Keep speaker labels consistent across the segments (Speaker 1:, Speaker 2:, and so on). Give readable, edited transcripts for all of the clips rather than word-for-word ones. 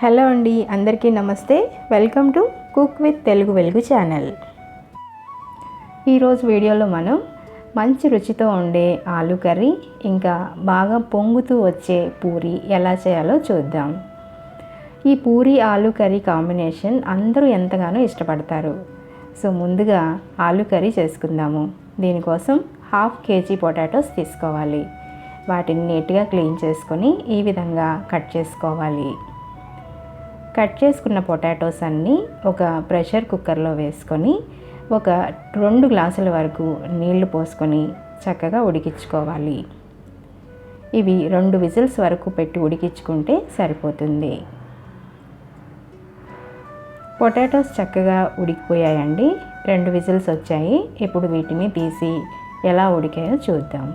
Speaker 1: Hello అండి, అందరికీ నమస్తే. Welcome to cook with Telugu వెలుగు ఛానల్. ఈరోజు వీడియోలో మనం మంచి రుచితో ఉండే ఆలూ కర్రీ ఇంకా బాగా పొంగుతూ వచ్చే పూరి ఎలా చేయాలో చూద్దాం. ఈ పూరి ఆలూ కర్రీ కాంబినేషన్ అందరూ ఎంతగానో ఇష్టపడతారు. సో ముందుగా ఆలూ కర్రీ చేసుకుందాము. దీనికోసం 1/2 kg పొటాటోస్ తీసుకోవాలి. వాటిని నీట్గా క్లీన్ చేసుకొని ఈ విధంగా కట్ చేసుకోవాలి. కట్ చేసుకున్న పొటాటోస్ అన్నీ ఒక ప్రెషర్ కుక్కర్లో వేసుకొని ఒక 2 గ్లాసుల వరకు నీళ్లు పోసుకొని చక్కగా ఉడికించుకోవాలి. ఇవి 2 విజిల్స్ వరకు పెట్టి ఉడికించుకుంటే సరిపోతుంది. పొటాటోస్ చక్కగా ఉడికిపోయాయండి. 2 విజిల్స్ వచ్చాయి. ఇప్పుడు వీటిని తీసి ఎలా ఉడికాయో చూద్దాం.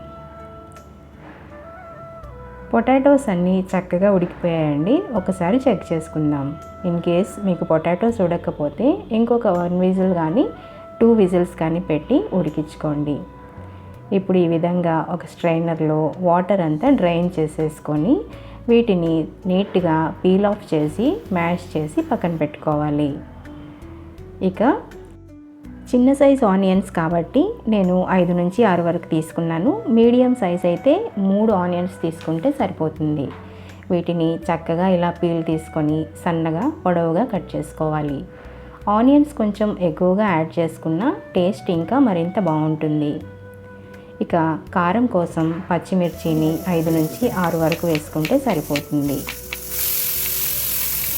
Speaker 1: పొటాటోస్ అన్నీ చక్కగా ఉడికిపోయాయండి. ఒకసారి చెక్ చేసుకుందాం. ఇన్ కేస్ మీకు పొటాటోస్ ఉడకపోతే ఇంకొక 1 విజిల్ కానీ 2 విజిల్స్ కానీ పెట్టి ఉడికించుకోండి. ఇప్పుడు ఈ విధంగా ఒక స్ట్రైనర్లో వాటర్ అంతా డ్రైన్ చేసేసుకొని వీటిని నీట్గా పీల్ ఆఫ్ చేసి మ్యాష్ చేసి పక్కన పెట్టుకోవాలి. ఇక చిన్న సైజ్ ఆనియన్స్ కాబట్టి నేను 5 నుంచి 6 వరకు తీసుకున్నాను. మీడియం సైజ్ అయితే 3 ఆనియన్స్ తీసుకుంటే సరిపోతుంది. వీటిని చక్కగా ఇలా పీల్ తీసుకొని సన్నగా పొడవుగా కట్ చేసుకోవాలి. ఆనియన్స్ కొంచెం ఎక్కువగా యాడ్ చేసుకున్న టేస్ట్ ఇంకా మరింత బాగుంటుంది. ఇక కారం కోసం పచ్చిమిర్చిని 5 నుంచి 6 వరకు వేసుకుంటే సరిపోతుంది.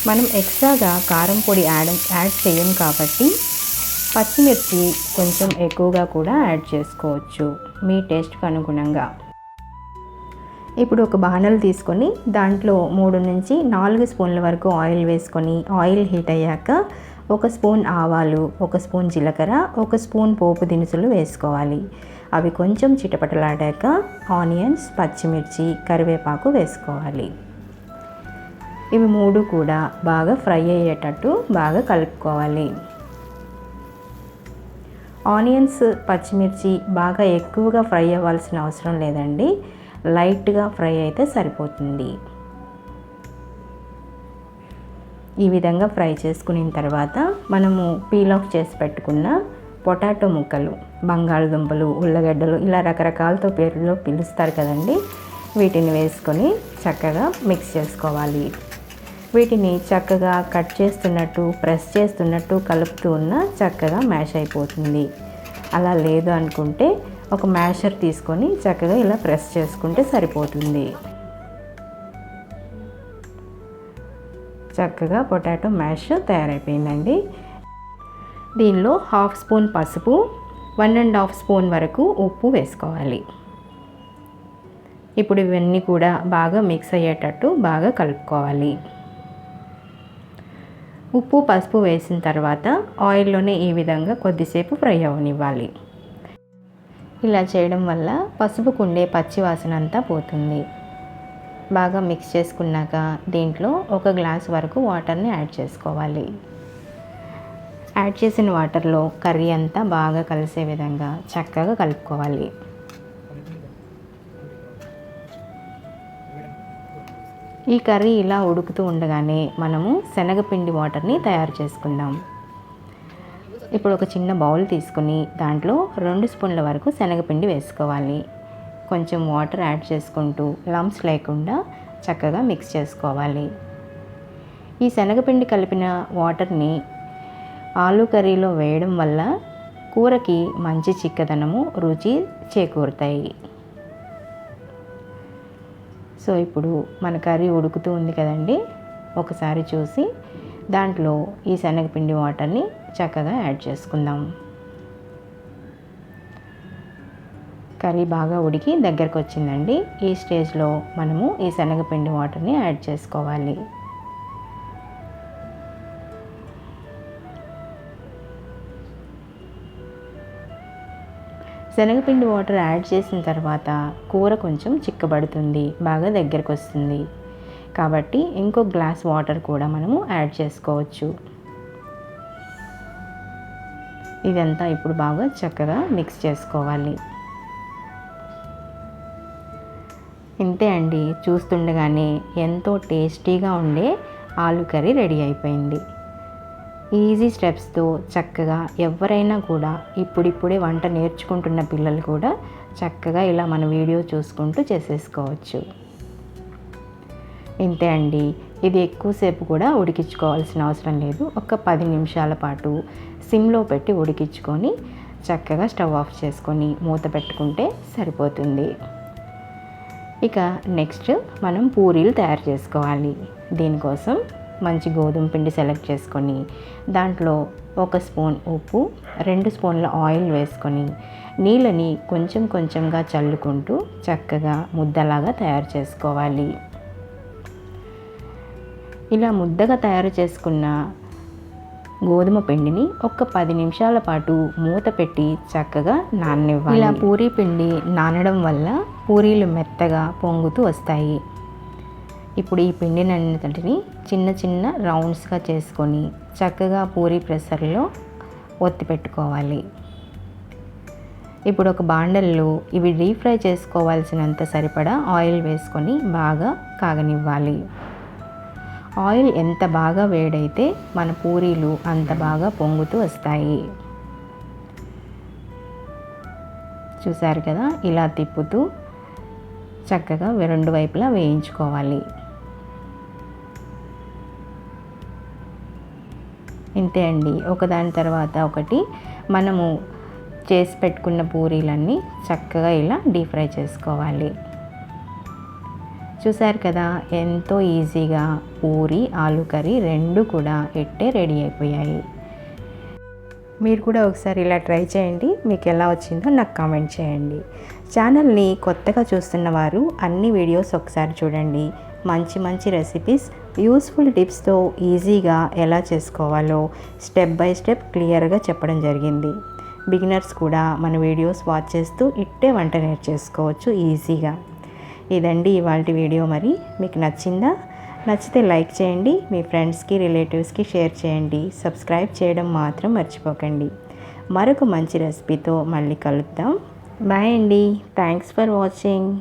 Speaker 1: మనం ఎక్స్ట్రాగా కారం పొడి యాడ్ చేయం కాబట్టి పచ్చిమిర్చి కొంచెం ఎక్కువగా కూడా యాడ్ చేసుకోవచ్చు మీ టేస్ట్కి అనుగుణంగా. ఇప్పుడు ఒక బాణలు తీసుకొని దాంట్లో 3 నుంచి 4 స్పూన్ల వరకు ఆయిల్ వేసుకొని ఆయిల్ హీట్ అయ్యాక 1 స్పూన్ ఆవాలు, 1 స్పూన్ జీలకర్ర, 1 స్పూన్ పోపు దినుసులు వేసుకోవాలి. అవి కొంచెం చిటపటలాడాక ఆనియన్స్, పచ్చిమిర్చి, కరివేపాకు వేసుకోవాలి. ఇవి 3 కూడా బాగా ఫ్రై అయ్యేటట్టు బాగా కలుపుకోవాలి. ఆనియన్స్, పచ్చిమిర్చి బాగా ఎక్కువగా ఫ్రై అవ్వాల్సిన అవసరం లేదండి. లైట్గా ఫ్రై అయితే సరిపోతుంది. ఈ విధంగా ఫ్రై చేసుకున్న తర్వాత మనము పీల్ ఆఫ్ చేసి పెట్టుకున్న పొటాటో ముక్కలు, బంగాళదుంపలు, ఉల్లగడ్డలు ఇలా రకరకాలతో పేర్లలో పిలుస్తారు కదండి, వీటిని వేసుకొని చక్కగా మిక్స్ చేసుకోవాలి. వీటిని చక్కగా కట్ చేస్తున్నట్టు ప్రెస్ చేస్తున్నట్టు కలుపుతూ ఉన్న చక్కగా మ్యాష్ అయిపోతుంది. అలా లేదు అనుకుంటే ఒక మ్యాషర్ తీసుకొని చక్కగా ఇలా ప్రెస్ చేసుకుంటే సరిపోతుంది. చక్కగా పొటాటో మ్యాష్ తయారైపోయిందండి. దీనిలో 1/2 స్పూన్ పసుపు, 1.5 స్పూన్ వరకు ఉప్పు వేసుకోవాలి. ఇప్పుడు ఇవన్నీ కూడా బాగా మిక్స్ అయ్యేటట్టు బాగా కలుపుకోవాలి. ఉప్పు, పసుపు వేసిన తర్వాత ఆయిల్లోనే ఈ విధంగా కొద్దిసేపు ఫ్రై అవ్వనివ్వాలి. ఇలా చేయడం వల్ల పసుపుకుండే పచ్చి వాసన అంతా పోతుంది. బాగా మిక్స్ చేసుకున్నాక దీంట్లో 1 గ్లాస్ వరకు వాటర్ని యాడ్ చేసుకోవాలి. యాడ్ చేసిన వాటర్లో కర్రీ అంతా బాగా కలిసే విధంగా చక్కగా కలుపుకోవాలి. ఈ కర్రీ ఇలా ఉడుకుతూ ఉండగానే మనము శనగపిండి వాటర్ని తయారు చేసుకుందాం. ఇప్పుడు ఒక చిన్న బౌల్ తీసుకుని దాంట్లో 2 స్పూన్ల వరకు శనగపిండి వేసుకోవాలి. కొంచెం వాటర్ యాడ్ చేసుకుంటూ లంప్స్ లేకుండా చక్కగా మిక్స్ చేసుకోవాలి. ఈ శనగపిండి కలిపిన వాటర్ని ఆలూ కర్రీలో వేయడం వల్ల కూరకి మంచి చిక్కదనము, రుచి చేకూరుతాయి. సో ఇప్పుడు మన కర్రీ ఉడుకుతూ ఉంది కదండి, ఒకసారి చూసి దాంట్లో ఈ శనగపిండి వాటర్ని చక్కగా యాడ్ చేసుకుందాం. కర్రీ బాగా ఉడికి దగ్గరకు వచ్చిందండి. ఈ స్టేజ్లో మనము ఈ శనగపిండి వాటర్ని యాడ్ చేసుకోవాలి. శనగపిండి వాటర్ యాడ్ చేసిన తర్వాత కూర కొంచెం చిక్కబడుతుంది, బాగా దగ్గరకు వస్తుంది. కాబట్టి ఇంకో గ్లాస్ వాటర్ కూడా మనము యాడ్ చేసుకోవచ్చు. ఇదంతా ఇప్పుడు బాగా చక్కగా మిక్స్ చేసుకోవాలి. ఇంతే అండి, చూస్తుండగానే ఎంతో టేస్టీగా ఉండే ఆలు కర్రీ రెడీ అయిపోయింది. ఈజీ స్టెప్స్తో చక్కగా ఎవరైనా కూడా ఇప్పుడిప్పుడే వంట నేర్చుకుంటున్న పిల్లలు కూడా చక్కగా ఇలా మన వీడియో చూసుకుంటూ చేసేసుకోవచ్చు. ఇంతే అండి. ఇది ఎక్కువసేపు కూడా ఉడికించుకోవాల్సిన అవసరం లేదు. ఒక 10 నిమిషాల పాటు సిమ్లో పెట్టి ఉడికించుకొని చక్కగా స్టవ్ ఆఫ్ చేసుకొని మూత పెట్టుకుంటే సరిపోతుంది. ఇక నెక్స్ట్ మనం పూరీలు తయారు చేసుకోవాలి. దీనికోసం మంచి గోధుమ పిండి సెలెక్ట్ చేసుకొని దాంట్లో 1 స్పూన్ ఉప్పు, 2 స్పూన్ల ఆయిల్ వేసుకొని నీళ్ళని కొంచెం కొంచెంగా చల్లుకుంటూ చక్కగా ముద్దలాగా తయారు చేసుకోవాలి. ఇలా ముద్దగా తయారు చేసుకున్న గోధుమ పిండిని ఒక 10 నిమిషాల పాటు మూత పెట్టి చక్కగా నాననివ్వాలి. ఇలా పూరీ పిండి నానడం వల్ల పూరీలు మెత్తగా పొంగుతూ వస్తాయి. ఇప్పుడు ఈ పిండినంతటిని చిన్న చిన్న రౌండ్స్గా చేసుకొని చక్కగా పూరీ ప్రెషర్లో ఒత్తి పెట్టుకోవాలి. ఇప్పుడు ఒక బాండల్లో ఇవి డీప్ ఫ్రై చేసుకోవాల్సినంత సరిపడా ఆయిల్ వేసుకొని బాగా కాగనివ్వాలి. ఆయిల్ ఎంత బాగా వేడైతే మన పూరీలు అంత బాగా పొంగుతూ వస్తాయి. చూసారు కదా, ఇలా తిప్పుతూ చక్కగా 2 వైపులా వేయించుకోవాలి. ఇంతే అండి. ఒకదాని తర్వాత ఒకటి మనము చేసి పెట్టుకున్న పూరీలన్నీ చక్కగా ఇలా డీప్ ఫ్రై చేసుకోవాలి. చూసారు కదా, ఎంతో ఈజీగా పూరీ ఆలు కర్రీ 2 కూడా ఇట్టే రెడీ అయిపోయాయి. మీరు కూడా ఒకసారి ఇలా ట్రై చేయండి. మీకు ఎలా వచ్చిందో నాకు కామెంట్ చేయండి. ఛానల్ని కొత్తగా చూస్తున్న వారు అన్ని వీడియోస్ ఒకసారి చూడండి. మంచి మంచి రెసిపీస్, యూస్ఫుల్ టిప్స్తో ఈజీగా ఎలా చేసుకోవాలో స్టెప్ బై స్టెప్ క్లియర్గా చెప్పడం జరిగింది. బిగినర్స్ కూడా మన వీడియోస్ వాచ్ చేస్తూ ఇట్టే వంట నేర్చేసుకోవచ్చు ఈజీగా. ఇదండి ఇవాల్టి వీడియో. మరి మీకు నచ్చిందా? నచ్చితే లైక్ చేయండి, మీ ఫ్రెండ్స్కి రిలేటివ్స్కి షేర్ చేయండి. సబ్స్క్రైబ్ చేయడం మాత్రం మర్చిపోకండి. మరొక మంచి రెసిపీతో మళ్ళీ కలుద్దాం. బాయ్ అండి. Thanks for watching.